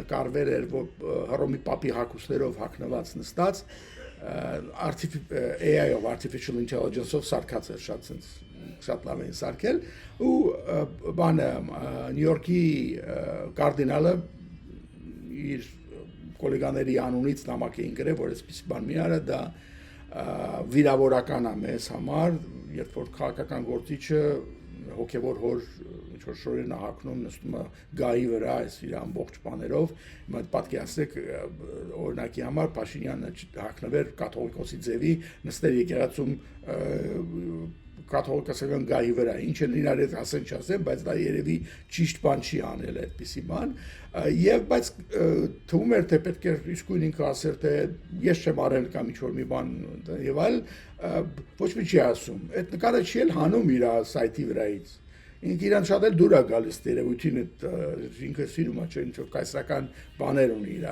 նկարվել էր, որ Հռոմի Պապի հագուստներով հագնված նստած AI-ով, artificial intelligence-ով սարքած էր շատ լավ էին սարքել ու բանը Նյու Յորքի կարդինալը իր կոլեգաների անունից նամակ էին գրել, որ այսպես բան մի արա դա վիրավորական է մեզ համար, երբ որ քաղաքական գործիչը հոգևոր հոր ինչ-որ շորերն հակնում նստում է գահի վրա այս իր ամբողջ բաներով, հիմա պատկերացրեք օրինակի համար Փաշինյանը հակնվեր կաթողիկոսի ձևի նստեր եկեղեցում կաթողիկոսական գահի վրա, ինչը իրար հետ ասեն չասեն, բայց դա երևի ճիշտ բան չի անել այդպիսի բան, եւ բայց թվում էր թե պետք է իսկույն ինքը ասեր թե ես չեմ արել կամ ինչ-որ մի բան եւ այլ ոչ մի չի ասում, այդ նկարը չի էլ հանում իր սայթի վրայից ինքը իրան շատ էլ դուր է գալիս երևույթին ինքը սիրում է ինչ-որ կայսրական բաներ ունի իր